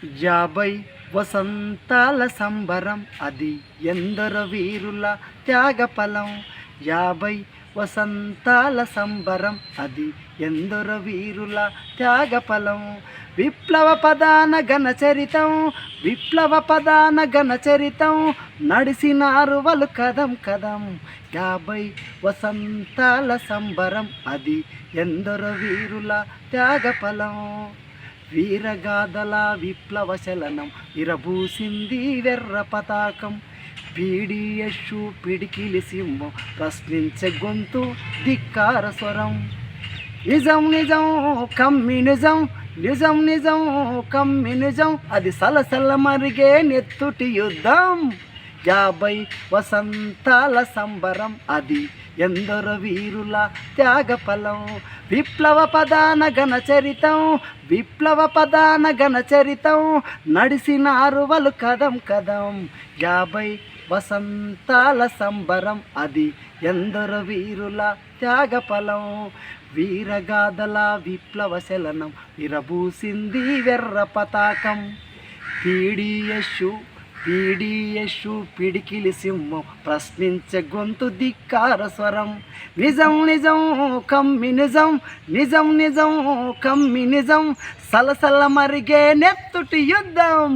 50 వసంతాల సంబరం అది ఎందరో వీరుల త్యాగఫలం. 50 వసంతాల సంబరం అది ఎందరో వీరుల త్యాగఫలం. విప్లవ పదాన ఘనచరితం, విప్లవ పదాన ఘనచరితం, నడిసినారు వాళ్ళు కదం కదం. 50 వసంతాల సంబరం అది ఎందరో వీరుల త్యాగఫలం. వీరగాథల విప్లవ శలనం ఇరబూసింది వెర్ర పతాకం. పీడియస్సు పిడికిలి సింహం ప్రశ్నించే గొంతు ధిక్కార స్వరం. నిజం నిజం కమ్యూనిజం, నిజం నిజం కమ్యూనిజం, అది సలసల మరిగే నెత్తుటి యుద్ధం. 50 వసంతాల సంబరం అది ఎందరో వీరుల త్యాగఫలం. విప్లవ పదాన ఘనచరితం, విప్లవ పదాన ఘనచరితం, నడిసినారు వాళ్ళు కదం కదం. 50 వసంతాల సంబరం అది ఎందరో వీరుల త్యాగఫలం. వీరగాథల విప్లవ శలనం విరబూసింది వెర్ర పతాకం. పీడియస్సు పిడికిలి సింహం ప్రశ్నించే గొంతు ధిక్కార స్వరం. నిజం నిజం కమ్యూనిజం, నిజం నిజం కమ్యూనిజం, సలసల మరిగే నెత్తుటి యుద్ధం.